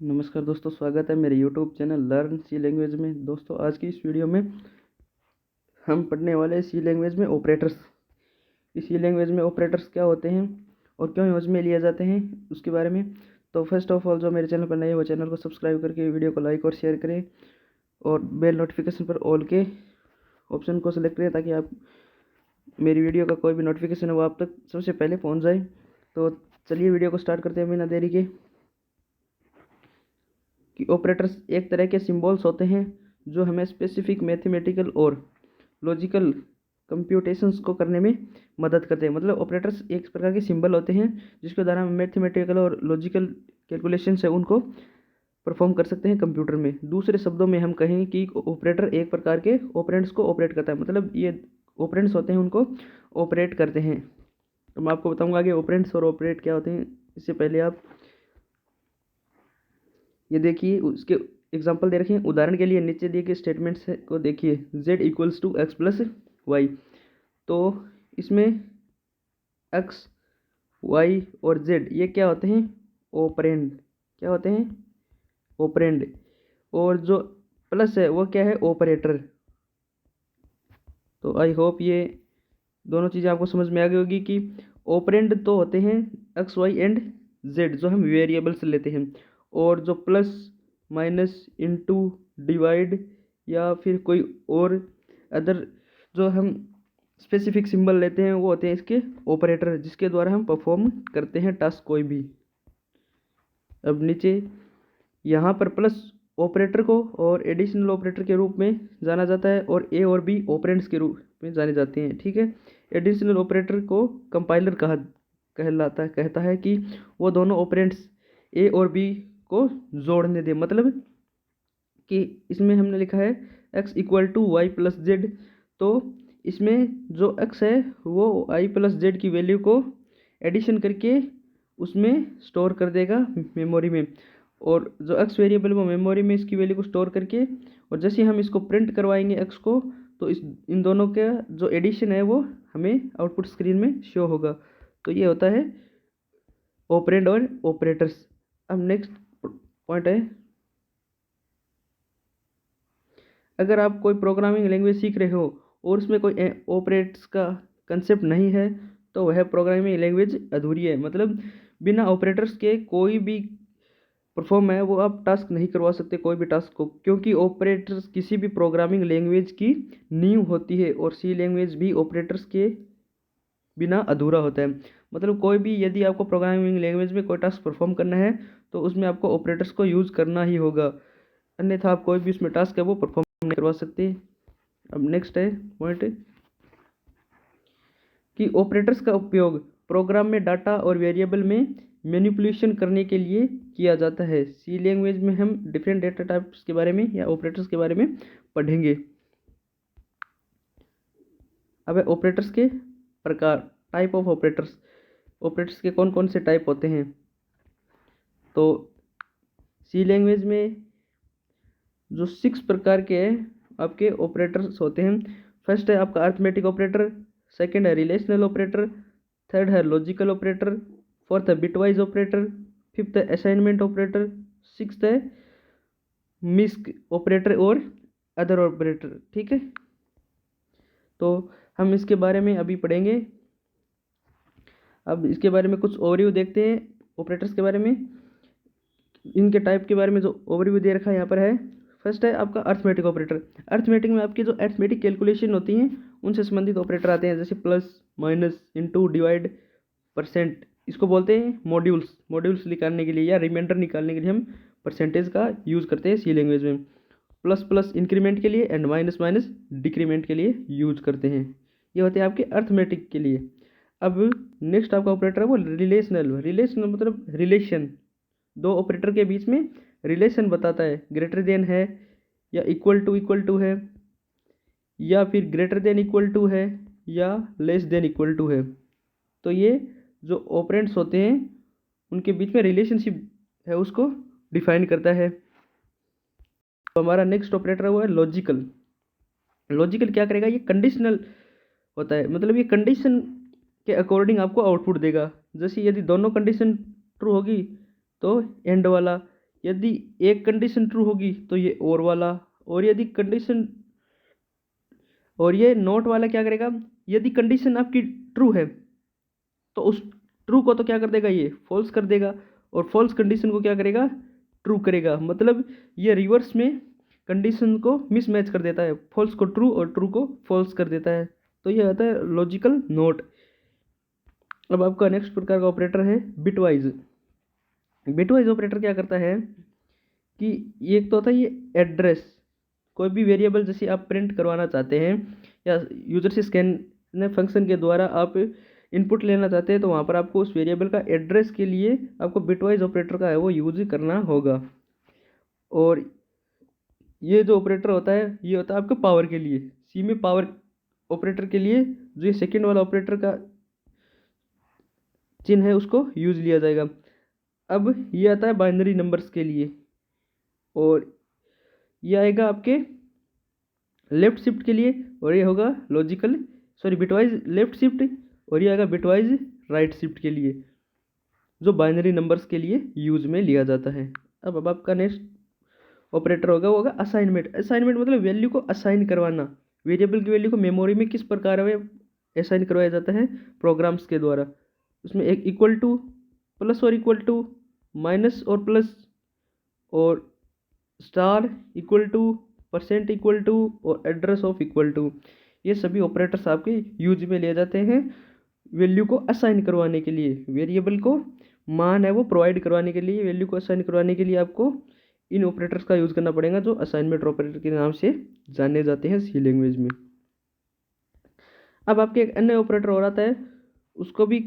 नमस्कार दोस्तों, स्वागत है मेरे YouTube channel learn C language में। दोस्तों आज की इस वीडियो में हम पढ़ने वाले हैं सी लैंग्वेज में ऑपरेटर्स। इस सी लैंग्वेज में ऑपरेटर्स क्या होते हैं और क्यों यूज में लिए जाते हैं उसके बारे में। तो फर्स्ट ऑफ ऑल, जो मेरे चैनल पर नए हैं वो चैनल को सब्सक्राइब करके वीडियो को लाइक और शेयर करें और बेल नोटिफिकेशन पर ऑल के ऑप्शन को सेलेक्ट करें ताकि आप मेरी वीडियो का कोई भी नोटिफिकेशन है वो आप तक सबसे पहले पहुँच जाए। तो चलिए वीडियो को स्टार्ट करते हैं बिना देरी के। कि ऑपरेटर्स एक तरह के सिंबल्स होते हैं जो हमें स्पेसिफिक मैथमेटिकल और लॉजिकल कंप्यूटेशंस को करने में मदद करते हैं। मतलब ऑपरेटर्स एक प्रकार के सिंबल होते हैं जिसके द्वारा हम मैथमेटिकल और लॉजिकल कैलकुलेशंस है उनको परफॉर्म कर सकते हैं कंप्यूटर में। दूसरे शब्दों में हम कहें कि ऑपरेटर एक प्रकार के ऑपरेंड्स को ऑपरेट करता है, मतलब ये ऑपरेंड्स होते हैं उनको ऑपरेट करते हैं। तो मैं आपको बताऊंगा कि ऑपरेंड्स और ऑपरेट क्या होते हैं। इससे पहले आप ये देखिए, उसके एग्जांपल दे रखे हैं। उदाहरण के लिए नीचे दिए गए स्टेटमेंट्स को देखिए, z equals to X plus Y. तो इसमें x, y और z ये क्या होते हैं? ऑपरेंड। क्या होते हैं? ऑपरेंड। और जो प्लस है वो क्या है? ऑपरेटर। तो आई होप ये दोनों चीज़ें आपको समझ में आ गई होगी कि ऑपरेंड तो होते हैं एक्स वाई एंड जेड जो हम वेरिएबल्स लेते हैं, और जो प्लस माइनस इनटू डिवाइड या फिर कोई और अदर जो हम स्पेसिफिक सिंबल लेते हैं वो होते हैं इसके ऑपरेटर, जिसके द्वारा हम परफॉर्म करते हैं टास्क कोई भी। अब नीचे यहाँ पर प्लस ऑपरेटर को और एडिशनल ऑपरेटर के रूप में जाना जाता है और ए और बी ऑपरेंड्स के रूप में जाने जाते हैं। ठीक है। एडिशनल ऑपरेटर को कंपाइलर कहता है कि वो दोनों ऑपरेंड्स ए और बी को जोड़ने दे। मतलब कि इसमें हमने लिखा है x equal to Y plus Z, तो इसमें जो x है वो i प्लस जेड की वैल्यू को एडिशन करके उसमें स्टोर कर देगा मेमोरी में, और जो x वेरिएबल वो मेमोरी में इसकी वैल्यू को स्टोर करके, और जैसे ही हम इसको प्रिंट करवाएंगे x को, तो इन दोनों का जो एडिशन है वो हमें आउटपुट स्क्रीन में शो होगा। तो ये होता है ऑपरेंड और ऑपरेटर्स। अब नेक्स्ट पॉइंट है, अगर आप कोई प्रोग्रामिंग लैंग्वेज सीख रहे हो और उसमें कोई ऑपरेट्स का कंसेप्ट नहीं है तो वह प्रोग्रामिंग लैंग्वेज अधूरी है। मतलब बिना ऑपरेटर्स के कोई भी परफॉर्म है वो आप टास्क नहीं करवा सकते कोई भी टास्क को, क्योंकि ऑपरेटर्स किसी भी प्रोग्रामिंग लैंग्वेज की नींव होती है और सी लैंग्वेज भी ऑपरेटर्स के बिना अधूरा होता है। मतलब कोई भी यदि आपको प्रोग्रामिंग लैंग्वेज में कोई टास्क परफॉर्म करना है तो उसमें आपको ऑपरेटर्स को यूज़ करना ही होगा, अन्यथा आप कोई भी उसमें टास्क है वो परफॉर्म नहीं करवा सकते। अब नेक्स्ट है पॉइंट कि ऑपरेटर्स का उपयोग प्रोग्राम में डाटा और वेरिएबल में मैनिपुलेशन करने के लिए किया जाता है। सी लैंग्वेज में हम डिफरेंट डेटा टाइप्स के बारे में या ऑपरेटर्स के बारे में पढ़ेंगे। अब ऑपरेटर्स के प्रकार, टाइप ऑफ ऑपरेटर्स। ऑपरेटर्स के कौन कौन से टाइप होते हैं? तो सी लैंग्वेज में जो 6 प्रकार के आपके ऑपरेटर्स होते हैं। फर्स्ट है आपका अरिथमेटिक ऑपरेटर, सेकंड है रिलेशनल ऑपरेटर, थर्ड है लॉजिकल ऑपरेटर, फोर्थ है बिटवाइज ऑपरेटर, फिफ्थ है असाइनमेंट ऑपरेटर, सिक्स्थ है मिस्क ऑपरेटर और अदर ऑपरेटर। ठीक है, तो हम इसके बारे में अभी पढ़ेंगे। अब इसके बारे में कुछ ओवरव्यू देखते हैं ऑपरेटर्स के बारे में। इनके टाइप के बारे में जो ओवरव्यू दे रखा है यहाँ पर है। फर्स्ट है आपका अरिथमेटिक ऑपरेटर। अरिथमेटिक में आपकी जो अरिथमेटिक कैलकुलेशन होती हैं उनसे संबंधित ऑपरेटर आते हैं, जैसे plus minus into divide percent. इसको बोलते हैं मॉड्यूल्स। मॉड्यूल्स निकालने के लिए या रिमाइंडर निकालने के लिए हम परसेंटेज का यूज़ करते हैं सी लैंग्वेज में। प्लस प्लस इंक्रीमेंट के लिए एंड माइनस माइनस डिक्रीमेंट के लिए यूज करते हैं। ये होते हैं आपके अरिथमेटिक के लिए। अब नेक्स्ट आपका ऑपरेटर है वो रिलेशनल। रिलेशनल मतलब रिलेशन, दो ऑपरेटर के बीच में रिलेशन बताता है। ग्रेटर देन है या इक्वल टू है या फिर ग्रेटर देन इक्वल टू है या लेस देन इक्वल टू है। तो ये जो ऑपरेंड्स होते हैं उनके बीच में रिलेशनशिप है उसको डिफाइन करता है। तो हमारा नेक्स्ट ऑपरेटर है वो है लॉजिकल। लॉजिकल क्या करेगा? ये कंडीशनल होता है, मतलब ये कंडीशन के अकॉर्डिंग आपको आउटपुट देगा। जैसे यदि दोनों कंडीशन ट्रू होगी तो एंड वाला, यदि एक कंडीशन ट्रू होगी तो ये और वाला, और यदि कंडीशन, और ये नोट वाला क्या करेगा, यदि कंडीशन आपकी ट्रू है तो उस ट्रू को तो क्या कर देगा, ये फॉल्स कर देगा, और फॉल्स कंडीशन को क्या करेगा, ट्रू करेगा। मतलब ये रिवर्स में कंडीशन को मिसमैच कर देता है, फॉल्स को ट्रू और ट्रू को फॉल्स कर देता है। तो ये आता है लॉजिकल नोट। अब आपका नेक्स्ट प्रकार का ऑपरेटर है बिटवाइज। बिटवाइज ऑपरेटर क्या करता है कि एक तो होता है ये एड्रेस, कोई भी वेरिएबल जैसे आप प्रिंट करवाना चाहते हैं या यूजर से स्कैन फंक्शन के द्वारा आप इनपुट लेना चाहते हैं, तो वहाँ पर आपको उस वेरिएबल का एड्रेस के लिए आपको बिटवाइज ऑपरेटर का है वो यूज करना होगा। और ये जो ऑपरेटर होता है ये होता है आपके पावर के लिए, सी में पावर ऑपरेटर के लिए जो ये सेकेंड वाला ऑपरेटर का चिन्ह है उसको यूज लिया जाएगा। अब ये आता है बाइनरी नंबर्स के लिए, और ये आएगा आपके लेफ्ट शिफ्ट के लिए, और ये होगा बिटवाइज लेफ्ट शिफ्ट, और ये आएगा बिटवाइज राइट शिफ्ट के लिए, जो बाइनरी नंबर्स के लिए यूज में लिया जाता है। अब आपका नेक्स्ट ऑपरेटर होगा वो होगा असाइनमेंट। असाइनमेंट मतलब वैल्यू को असाइन करवाना, वेरिएबल की वैल्यू को मेमोरी में किस प्रकार में असाइन करवाया जाता है, प्रोग्राम्स के द्वारा। उसमें एक इक्वल टू, प्लस और इक्वल टू, माइनस और प्लस, और star equal to, percent equal to, और एड्रेस ऑफ इक्वल टू, ये सभी ऑपरेटर्स आपके यूज में लिए जाते हैं वैल्यू को असाइन करवाने के लिए। वेरिएबल को मान है वो प्रोवाइड करवाने के लिए, वैल्यू को असाइन करवाने के लिए आपको इन ऑपरेटर्स का यूज करना पड़ेगा, जो असाइनमेंट ऑपरेटर के नाम से जाने जाते हैं सी लैंग्वेज में। अब आपके एक अन्य ऑपरेटर और आता है, उसको भी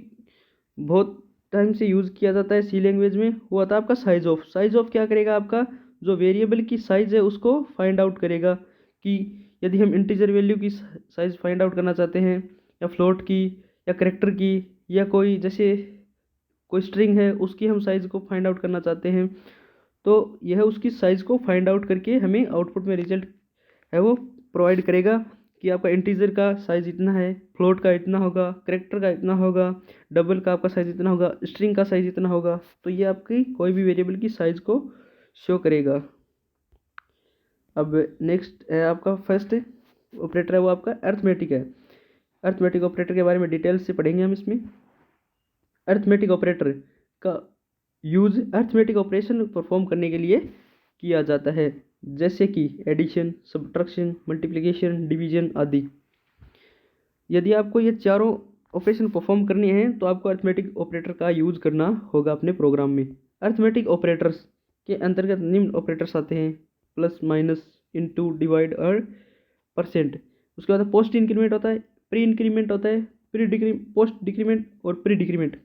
बहुत टाइम से यूज किया जाता है सी लैंग्वेज में, वो आता है आपका साइज ऑफ। साइज ऑफ क्या करेगा, आपका जो वेरिएबल की साइज है उसको फाइंड आउट करेगा, कि यदि हम इंटीजर वैल्यू की साइज फाइंड आउट करना चाहते हैं, या फ्लोट की, या करेक्टर की, या कोई जैसे कोई स्ट्रिंग है उसकी हम साइज को फाइंड आउट करना चाहते हैं, तो यह उसकी साइज को फाइंड आउट करके हमें आउटपुट में रिजल्ट है वो प्रोवाइड करेगा, कि आपका इंटीजर का साइज इतना है, फ्लोट का इतना होगा, करेक्टर का इतना होगा, डबल का आपका साइज इतना होगा, स्ट्रिंग का साइज इतना होगा। तो ये आपकी कोई भी वेरिएबल की साइज को शो करेगा। अब नेक्स्ट है आपका फर्स्ट ऑपरेटर है वो आपका अर्थमेटिक है। अर्थमेटिक ऑपरेटर के बारे में डिटेल से पढ़ेंगे हम इसमें। अर्थमेटिक ऑपरेटर का यूज अर्थमेटिक ऑपरेशन परफॉर्म करने के लिए किया जाता है, जैसे कि एडिशन, सब्ट्रैक्शन, मल्टीप्लिकेशन, डिवीजन आदि। यदि आपको ये चारों ऑपरेशन परफॉर्म करनी है तो आपको अर्थमेटिक ऑपरेटर का यूज करना होगा अपने प्रोग्राम में। अर्थमेटिक ऑपरेटर्स के अंतर्गत निम्न ऑपरेटर्स आते हैं, प्लस, माइनस, इनटू, डिवाइड और परसेंट। उसके बाद पोस्ट इंक्रीमेंट होता है, प्री इंक्रीमेंट होता है, पोस्ट डिक्रीमेंट और प्री डिक्रीमेंट।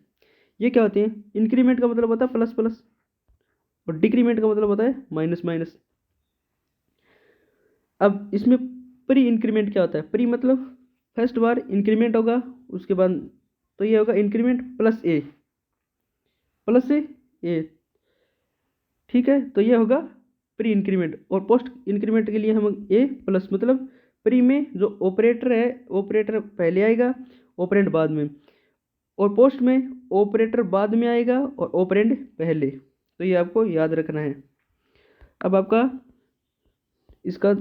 ये क्या होते हैं, इंक्रीमेंट का मतलब होता है प्लस प्लस, और डिक्रीमेंट का मतलब होता है माइनस माइनस। अब इसमें प्री इंक्रीमेंट क्या होता है, प्री मतलब फर्स्ट बार इंक्रीमेंट होगा, उसके बाद तो ये होगा इंक्रीमेंट प्लस ए, प्लस ए, ठीक है, तो ये होगा प्री इंक्रीमेंट। और पोस्ट इंक्रीमेंट के लिए हम ए प्लस, मतलब प्री में जो ऑपरेटर है ऑपरेटर पहले आएगा, ऑपरेंड बाद में, और पोस्ट में ऑपरेटर बाद में आएगा और ऑपरेंड पहले। तो ये आपको याद रखना है। अब आपका इसका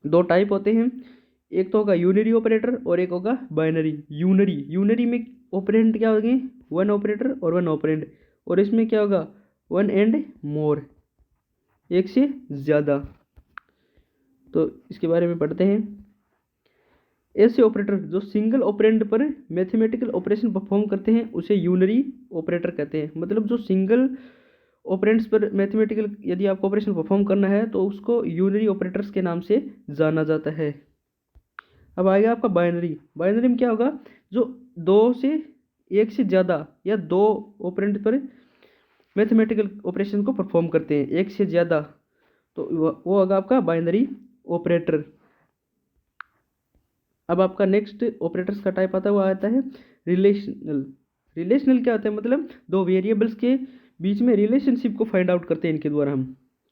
दो टाइप होते हैं, एक तो होगा यूनरी ऑपरेटर और एक होगा बाइनरी। यूनरी में ऑपरेंड क्या होंगे, वन ऑपरेटर और वन ऑपरेंड, और इसमें क्या होगा, वन एंड मोर, एक से ज़्यादा। तो इसके बारे में पढ़ते हैं। ऐसे ऑपरेटर जो सिंगल ऑपरेंड पर मैथमेटिकल ऑपरेशन परफॉर्म करते हैं उसे यूनरी ऑपरेटर कहते हैं। मतलब जो सिंगल ऑपरेंड्स पर मैथमेटिकल यदि आपको ऑपरेशन परफॉर्म करना है तो उसको यूनरी ऑपरेटर्स के नाम से जाना जाता है। अब आएगा आपका बाइनरी। बाइनरी में क्या होगा, जो दो से एक से ज़्यादा या दो ऑपरेंड पर मैथमेटिकल ऑपरेशन को परफॉर्म करते हैं, एक से ज़्यादा, तो वो होगा आपका बाइनरी ऑपरेटर। अब आपका नेक्स्ट ऑपरेटर्स का टाइप आता है वो आता है रिलेशनल। रिलेशनल क्या होता है, मतलब दो वेरिएबल्स के बीच में रिलेशनशिप को फाइंड आउट करते हैं इनके द्वारा हम।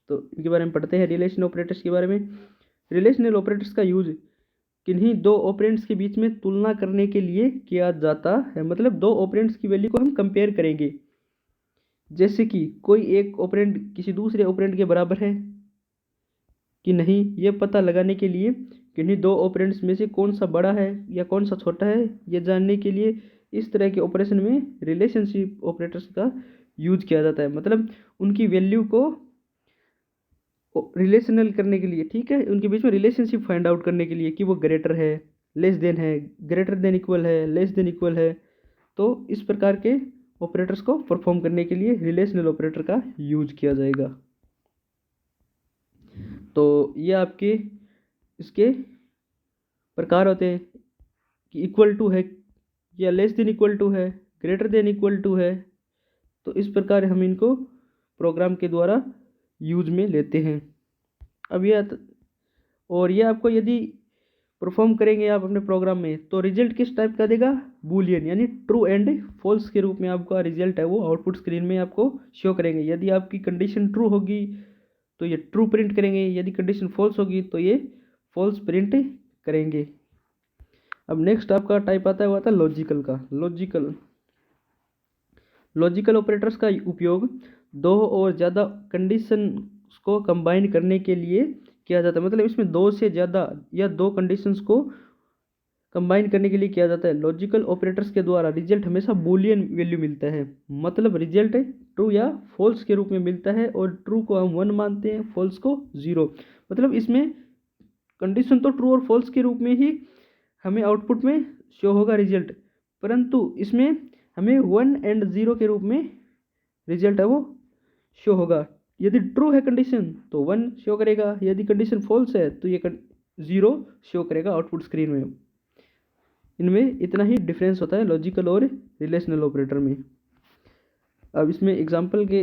तो इनके बारे में पढ़ते हैं रिलेशन ऑपरेटर्स के बारे में। रिलेशनल ऑपरेटर्स का यूज किन्हीं दो ऑपरेंड्स के बीच में तुलना करने के लिए किया जाता है। मतलब दो ऑपरेंड्स की वैल्यू को हम कंपेयर करेंगे, जैसे कि कोई एक ऑपरेंड किसी दूसरे ऑपरेंड के बराबर है कि नहीं, ये पता लगाने के लिए किन्हीं दो ऑपरेंड्स में से कौन सा बड़ा है या कौन सा छोटा है, ये जानने के लिए इस तरह के ऑपरेशन में रिलेशनशिप ऑपरेटर्स का यूज किया जाता है। मतलब उनकी वैल्यू को रिलेशनल करने के लिए, ठीक है, उनके बीच में रिलेशनशिप फाइंड आउट करने के लिए कि वो ग्रेटर है, लेस देन है, ग्रेटर देन इक्वल है, लेस देन इक्वल है। तो इस प्रकार के ऑपरेटर्स को परफॉर्म करने के लिए रिलेशनल ऑपरेटर का यूज किया जाएगा। तो ये आपके इसके प्रकार होते हैं कि इक्वल टू है या लेस देन इक्वल टू है, ग्रेटर देन इक्वल टू है। तो इस प्रकार हम इनको प्रोग्राम के द्वारा यूज में लेते हैं। अब और ये आपको यदि परफॉर्म करेंगे आप अपने प्रोग्राम में तो रिजल्ट किस टाइप का देगा, बूलियन, यानी ट्रू एंड फॉल्स के रूप में आपका रिजल्ट है वो आउटपुट स्क्रीन में आपको शो करेंगे। यदि आपकी कंडीशन ट्रू होगी तो ये ट्रू प्रिंट करेंगे, यदि कंडीशन फॉल्स होगी तो ये फॉल्स प्रिंट करेंगे। अब नेक्स्ट आपका टाइप आता है वो आता है लॉजिकल का। लॉजिकल ऑपरेटर्स का उपयोग दो और ज़्यादा कंडीशन को कंबाइन करने के लिए किया जाता है। मतलब इसमें दो से ज़्यादा या दो कंडीशंस को कंबाइन करने के लिए किया जाता है। लॉजिकल ऑपरेटर्स के द्वारा रिजल्ट हमेशा बूलियन वैल्यू मिलता है। मतलब रिजल्ट ट्रू या फॉल्स के रूप में मिलता है, और ट्रू को हम 1 मानते हैं, फॉल्स को 0। मतलब इसमें कंडीशन तो ट्रू और फॉल्स के रूप में ही हमें आउटपुट में शो होगा रिजल्ट, परंतु इसमें हमें 1 एंड 0 के रूप में रिजल्ट है वो शो होगा। यदि ट्रू है कंडीशन तो 1 शो करेगा, यदि कंडीशन फॉल्स है तो ये 0 शो करेगा आउटपुट स्क्रीन में। इनमें इतना ही डिफरेंस होता है लॉजिकल और रिलेशनल ऑपरेटर में। अब इसमें एग्जांपल के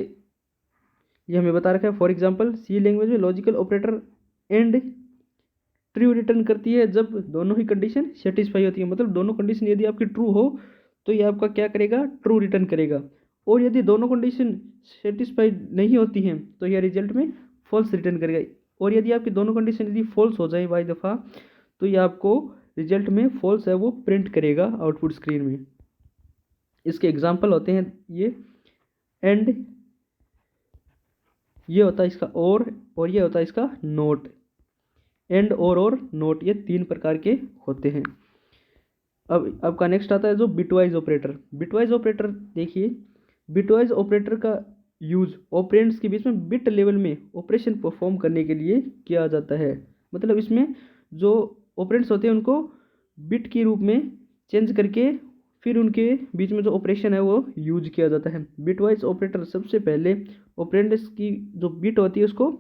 ये हमें बता रखा है। फॉर एग्जांपल सी लैंग्वेज में logical operator and true return करती है जब दोनों ही कंडीशन सेटिस्फाई होती है। मतलब दोनों कंडीशन यदि आपकी ट्रू हो तो ये आपका क्या करेगा, ट्रू रिटर्न करेगा, और यदि दोनों कंडीशन सेटिस्फाई नहीं होती हैं तो यह रिजल्ट में फॉल्स रिटर्न करेगा। और यदि आपकी दोनों कंडीशन यदि फॉल्स हो जाए बाई दफ़ा तो ये आपको रिजल्ट में फॉल्स है वो प्रिंट करेगा आउटपुट स्क्रीन में। इसके एग्जांपल होते हैं ये एंड, ये होता है इसका और ये होता है इसका नोट। एंड और नोट, ये 3 प्रकार के होते हैं। अब आपका नेक्स्ट आता है जो बिटवाइज ऑपरेटर। बिटवाइज ऑपरेटर देखिए, बिटवाइज ऑपरेटर का यूज ऑपरेंड्स के बीच में बिट लेवल में ऑपरेशन परफॉर्म करने के लिए किया जाता है। मतलब इसमें जो ऑपरेंड्स होते हैं उनको बिट के रूप में चेंज करके फिर उनके बीच में जो ऑपरेशन है वो यूज किया जाता है। बिटवाइज ऑपरेटर सबसे पहले ऑपरेंड्स की जो बिट होती है उसको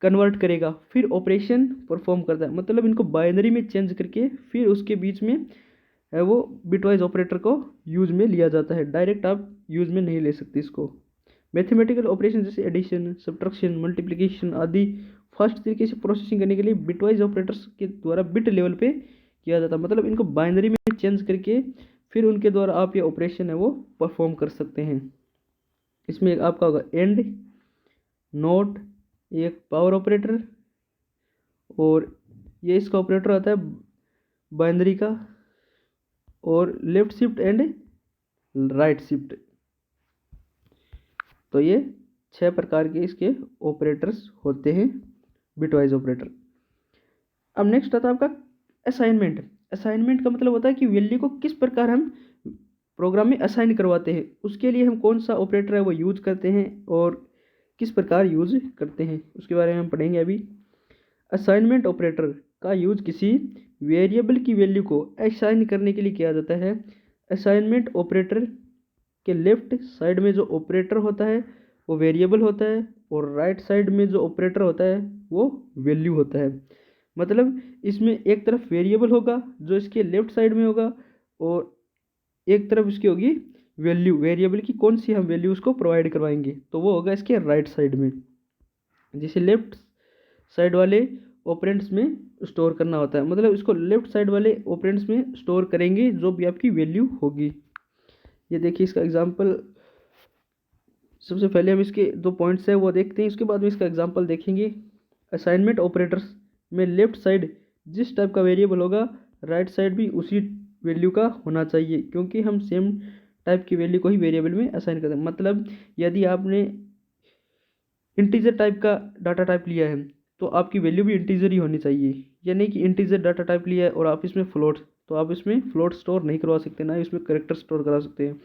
कन्वर्ट करेगा, फिर ऑपरेशन परफॉर्म करता है। मतलब इनको बाइनरी में चेंज करके फिर उसके बीच में है वो बिटवाइज ऑपरेटर को यूज में लिया जाता है। डायरेक्ट आप यूज में नहीं ले सकते इसको। मैथमेटिकल ऑपरेशन जैसे एडिशन, सब्ट्रैक्शन, मल्टीप्लिकेशन आदि फास्ट तरीके से प्रोसेसिंग करने के लिए बिटवाइज ऑपरेटर्स के द्वारा बिट लेवल पे किया जाता है। मतलब इनको बाइनरी में चेंज करके फिर उनके द्वारा आप ये ऑपरेशन है वो परफॉर्म कर सकते हैं। इसमें आपका होगा एंड, नोट, एक पावर ऑपरेटर, और ये इसका ऑपरेटर आता है बाइनरी का, और left shift and right shift. तो ये 6 प्रकार के इसके ऑपरेटर्स होते हैं बिटवाइज ऑपरेटर। अब नेक्स्ट आता है आपका असाइनमेंट। असाइनमेंट का मतलब होता है कि वैल्यू को किस प्रकार हम प्रोग्राम में असाइन करवाते हैं, उसके लिए हम कौन सा ऑपरेटर है वो यूज करते हैं और किस प्रकार यूज करते हैं उसके बारे में हम पढ़ेंगे अभी। असाइनमेंट ऑपरेटर का यूज किसी वेरिएबल की वैल्यू को असाइन करने के लिए किया जाता है। असाइनमेंट ऑपरेटर के लेफ्ट साइड में जो ऑपरेटर होता है वो वेरिएबल होता है, और राइट साइड में जो ऑपरेटर होता है वो वैल्यू होता है। मतलब इसमें एक तरफ वेरिएबल होगा जो इसके लेफ्ट साइड में होगा, और एक तरफ इसकी होगी वैल्यू। वेरिएबल की कौन सी हम वैल्यू उसको प्रोवाइड करवाएंगे तो वो होगा इसके राइट साइड में, जिसे लेफ्ट साइड वाले ऑपरेंड्स में स्टोर करना होता है। मतलब इसको लेफ्ट साइड वाले ऑपरेंड्स में स्टोर करेंगे जो भी आपकी वैल्यू होगी। ये देखिए इसका एग्जांपल, सबसे पहले हम इसके 2 पॉइंट्स हैं वो देखते हैं, उसके बाद में इसका एग्जांपल देखेंगे। असाइनमेंट ऑपरेटर्स में लेफ्ट साइड जिस टाइप का वेरिएबल होगा राइट साइड भी उसी वैल्यू का होना चाहिए, क्योंकि हम सेम टाइप की वैल्यू को ही वेरिएबल में असाइन करते हैं। मतलब यदि आपने इंटीजर टाइप का डाटा टाइप लिया है तो आपकी वैल्यू भी इंटीजर ही होनी चाहिए, यानी कि इंटीजर डाटा टाइप लिया है और आप इसमें फ्लोट, तो आप इसमें फ्लोट स्टोर नहीं करवा सकते, ना इसमें करेक्टर स्टोर करा सकते हैं।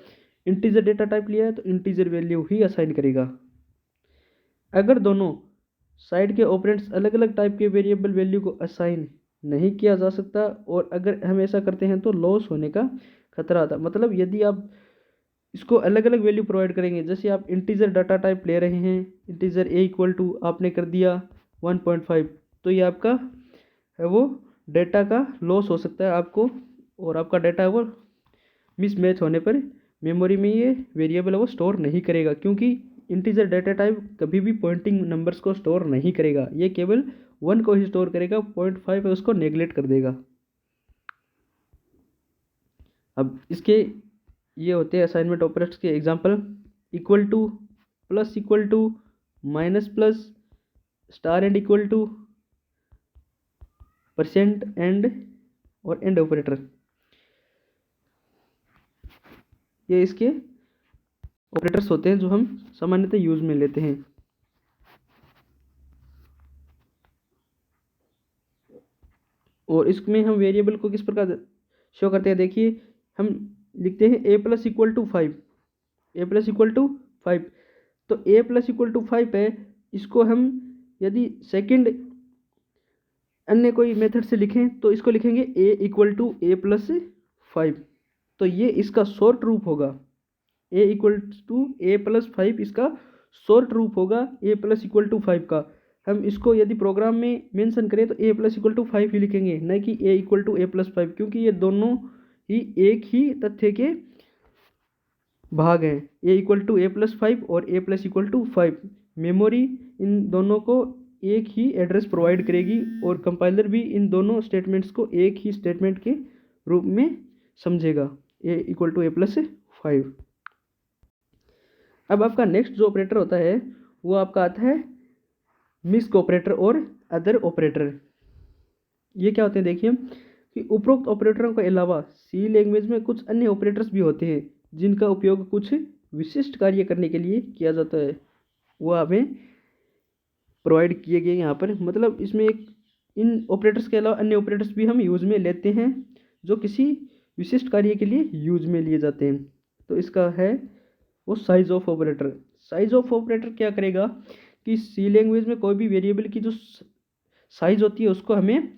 इंटीजर डेटा टाइप लिया है तो इंटीजर वैल्यू ही असाइन करेगा। अगर दोनों साइड के ऑपरेंड्स अलग अलग टाइप के वेरिएबल वैल्यू को असाइन नहीं किया जा सकता, और अगर हम ऐसा करते हैं तो लॉस होने का खतरा आता। मतलब यदि आप इसको अलग अलग वैल्यू प्रोवाइड करेंगे, जैसे आप इंटीजर डाटा टाइप ले रहे हैं, इंटीजर ए इक्वल टू आपने कर दिया 1.5, तो ये आपका है वो डेटा का लॉस हो सकता है आपको, और आपका डेटा है वो मिसमैच होने पर मेमोरी में ये वेरिएबल है वो स्टोर नहीं करेगा, क्योंकि इंटीजर डेटा टाइप कभी भी पॉइंटिंग नंबर्स को स्टोर नहीं करेगा, ये केवल 1 को ही स्टोर करेगा, 0.5 है उसको नेगलेक्ट कर देगा। अब इसके ये होते हैं असाइनमेंट ऑपरेटर्स के example, equal to, plus equal to, minus plus, star and equal to, percent and, और एंड ऑपरेटर। ये इसके ऑपरेटर्स होते हैं जो हम सामान्यतः यूज में लेते हैं। और इसमें हम वेरिएबल को किस प्रकार शो करते हैं, देखिए हम लिखते हैं a plus equal to 5, A plus equal to 5, तो a प्लस इक्वल टू 5 है, इसको हम यदि सेकंड अन्य कोई मेथड से लिखें तो इसको लिखेंगे a equal to A plus 5, तो ये इसका शॉर्ट रूप होगा, a equal to A plus 5 इसका शॉर्ट रूप होगा a प्लस इक्वल टू 5 का। हम इसको यदि प्रोग्राम में मेंशन करें तो a प्लस इक्वल टू 5 ही लिखेंगे, न कि a equal to A plus 5, क्योंकि ये दोनों ही एक ही तथ्य के भाग हैं, a equal to A plus 5 और a plus equal to 5। Memory इन दोनों को एक ही एड्रेस प्रोवाइड करेगी, और कंपाइलर भी इन दोनों स्टेटमेंट्स को एक ही स्टेटमेंट के रूप में समझेगा, a equal to A plus 5। अब आपका नेक्स्ट जो ऑपरेटर होता है वो आपका आता है मिस्क ऑपरेटर और अदर ऑपरेटर। ये क्या होते हैं, देखिए कि उपरोक्त ऑपरेटरों के अलावा सी लैंग्वेज में कुछ अन्य ऑपरेटर्स भी होते हैं जिनका उपयोग कुछ विशिष्ट कार्य करने के लिए किया जाता है, वो हमें प्रोवाइड किए गए यहाँ पर। मतलब इसमें एक इन ऑपरेटर्स के अलावा अन्य ऑपरेटर्स भी हम यूज में लेते हैं जो किसी विशिष्ट कार्य के लिए यूज में लिए जाते हैं। तो इसका है वो size of operator. Size of operator क्या करेगा कि सी लैंग्वेज में कोई भी वेरिएबल की जो साइज होती है उसको हमें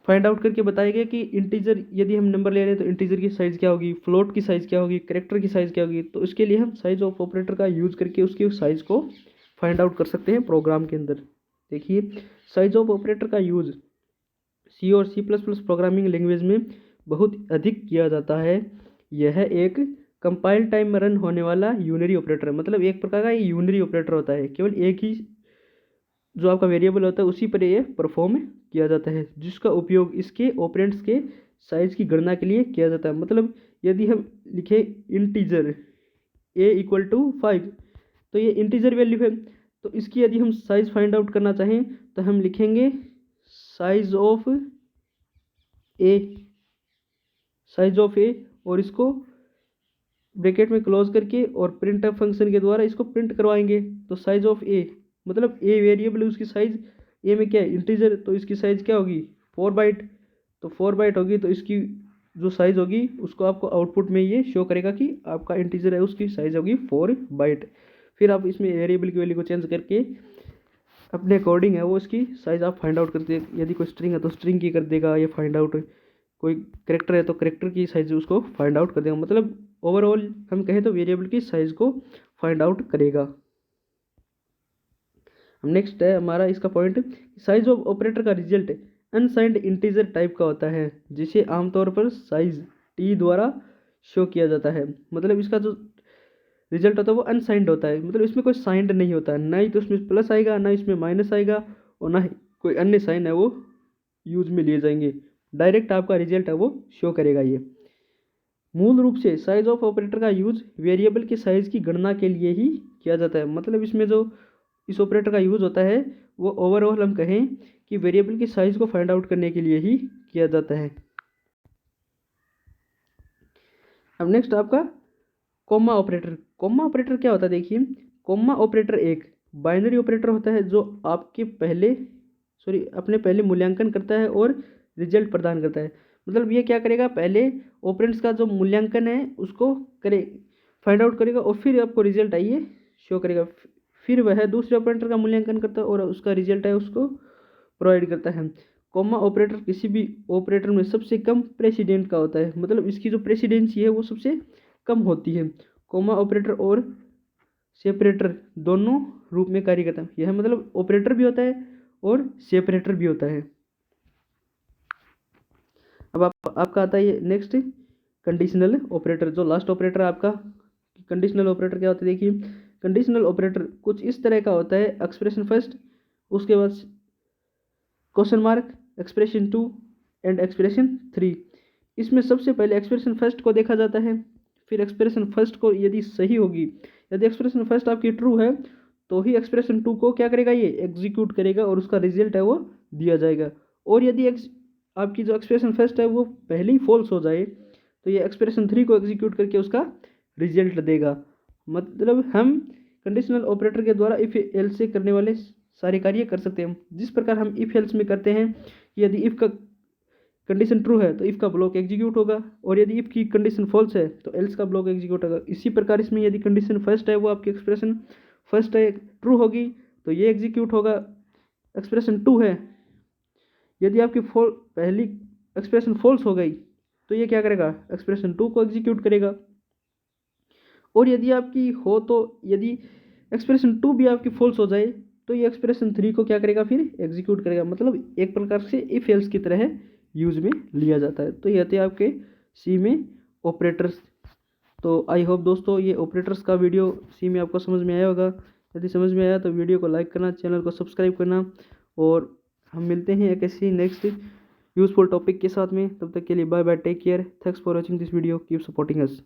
फाइंड आउट करके बताएगा कि इंटीजर यदि हम नंबर ले रहे हैं तो इंटीजर की साइज़ क्या होगी, फ्लोट की साइज़ क्या होगी, कैरेक्टर की साइज़ क्या होगी। तो इसके लिए हम साइज ऑफ ऑपरेटर का यूज़ करके उसकी साइज़ को फाइंड आउट कर सकते हैं प्रोग्राम के अंदर। देखिए साइज ऑफ ऑपरेटर का यूज़ सी और C++ प्रोग्रामिंग लैंग्वेज में बहुत अधिक किया जाता है। यह एक कंपाइल टाइम में रन होने वाला यूनरी ऑपरेटर है, मतलब एक प्रकार का ये यूनरी ऑपरेटर होता है, केवल एक ही जो आपका वेरिएबल होता है उसी पर ये परफॉर्म किया जाता है, जिसका उपयोग इसके ऑपरेंड्स के साइज की गणना के लिए किया जाता है। मतलब यदि हम लिखें इंटीजर a इक्वल टू 5, तो ये इंटीजर वैल्यू है, तो इसकी यदि हम साइज फाइंड आउट करना चाहें तो हम लिखेंगे size of a, size of a, और इसको ब्रैकेट में क्लोज करके और प्रिंट अप फंक्शन के द्वारा इसको प्रिंट करवाएंगे। तो साइज ऑफ a मतलब a वेरिएबल उसकी साइज a में क्या है इंटीजर, तो इसकी साइज क्या होगी 4 बाइट, तो 4 बाइट होगी, तो इसकी जो साइज होगी उसको आपको आउटपुट में ये शो करेगा कि आपका इंटीजर है उसकी साइज होगी 4 बाइट। फिर आप इसमें वेरिएबल की वैल्यू को चेंज करके अपने अकॉर्डिंग है वो इसकी साइज आप फाइंड आउट करते हैं। यदि कोई स्ट्रिंग है तो स्ट्रिंग की कर देगा ये फाइंड आउट, कोई करेक्टर है तो करेक्टर की साइज उसको फाइंड आउट कर देगा। मतलब ओवरऑल हम कहें तो वेरिएबल की साइज को फाइंड आउट करेगा। नेक्स्ट है हमारा इसका पॉइंट, साइज ऑफ ऑपरेटर का रिजल्ट अनसाइंड इंटीजर टाइप का होता है, जिसे आमतौर पर साइज t द्वारा शो किया जाता है। मतलब इसका जो रिजल्ट होता है वो अनसाइंड होता है, मतलब इसमें कोई साइंड नहीं होता, ना ही तो इसमें प्लस आएगा, ना इसमें माइनस आएगा, और ना ही कोई अन्य साइन है वो यूज में लिए जाएंगे। डायरेक्ट आपका रिजल्ट है वो शो करेगा। ये मूल रूप से साइज ऑफ ऑपरेटर का यूज वेरिएबल के साइज की गणना के लिए ही किया जाता है। मतलब इसमें जो इस ऑपरेटर का यूज़ होता है वो ओवरऑल हम कहें कि वेरिएबल की साइज को फाइंड आउट करने के लिए ही किया जाता है। अब नेक्स्ट आपका कोमा ऑपरेटर। कोमा ऑपरेटर क्या होता है देखिए, कोमा ऑपरेटर एक बाइनरी ऑपरेटर होता है जो आपके अपने पहले मूल्यांकन करता है और रिजल्ट प्रदान करता है। मतलब ये क्या करेगा, पहले ऑपरेंड्स का जो मूल्यांकन है उसको करे फाइंड आउट करेगा और फिर आपको रिजल्ट आइए शो करेगा। फिर वह दूसरे ऑपरेटर का मूल्यांकन करता है और उसका रिजल्ट है उसको प्रोवाइड करता है। कॉमा ऑपरेटर किसी भी ऑपरेटर में सबसे कम प्रेसिडेंट का होता है, मतलब इसकी जो प्रेसिडेंसी है वो सबसे कम होती है। कॉमा ऑपरेटर और सेपरेटर दोनों रूप में कार्य करता है। यह मतलब ऑपरेटर भी होता है और सेपरेटर भी होता है। अब आपका आता है नेक्स्ट कंडीशनल ऑपरेटर, जो लास्ट ऑपरेटर आपका। कंडीशनल ऑपरेटर क्या होता है देखिए, कंडीशनल ऑपरेटर कुछ इस तरह का होता है, एक्सप्रेशन फर्स्ट, उसके बाद question mark, expression 2 and expression 3। इसमें सबसे पहले एक्सप्रेशन फर्स्ट को देखा जाता है, फिर एक्सप्रेशन फर्स्ट को यदि सही होगी, यदि एक्सप्रेशन फर्स्ट आपकी ट्रू है तो ही एक्सप्रेशन 2 को क्या करेगा, ये एग्जीक्यूट करेगा और उसका रिजल्ट है वो दिया जाएगा। और यदि आपकी जो एक्सप्रेशन फर्स्ट है वो पहले ही फॉल्स हो जाए तो ये एक्सप्रेशन 3 को एग्जीक्यूट करके उसका रिजल्ट देगा। मतलब हम कंडीशनल ऑपरेटर के द्वारा इफ एल्स से करने वाले सारे कार्य कर सकते हैं। जिस प्रकार हम इफ एल्स में करते हैं कि यदि इफ का कंडीशन ट्रू है तो इफ का ब्लॉक एग्जीक्यूट होगा, और यदि इफ की कंडीशन फॉल्स है तो एल्स का ब्लॉक एग्जीक्यूट होगा। इसी प्रकार इसमें यदि कंडीशन फर्स्ट है वो आपकी एक्सप्रेशन फर्स्ट है ट्रू होगी तो ये एग्जीक्यूट होगा। एक्सप्रेशन 2 है, यदि आपकी पहली एक्सप्रेशन फॉल्स हो गई तो ये क्या करेगा, एक्सप्रेशन 2 को एग्जीक्यूट करेगा। और यदि आपकी हो तो यदि एक्सप्रेशन 2 भी आपकी फॉल्स हो जाए तो ये एक्सप्रेशन 3 को क्या करेगा, फिर एग्जीक्यूट करेगा। मतलब एक प्रकार से इफ एल्स की तरह यूज में लिया जाता है। तो ये थे आपके सी में ऑपरेटर्स। तो आई होप दोस्तों ये ऑपरेटर्स का वीडियो सी में आपको समझ में आया होगा। यदि समझ में आया तो वीडियो को लाइक करना, चैनल को सब्सक्राइब करना, और हम मिलते हैं एक ऐसी नेक्स्ट यूजफुल टॉपिक के साथ में। तब तक के लिए bye bye, take care, thanks for watching this video, keep supporting us.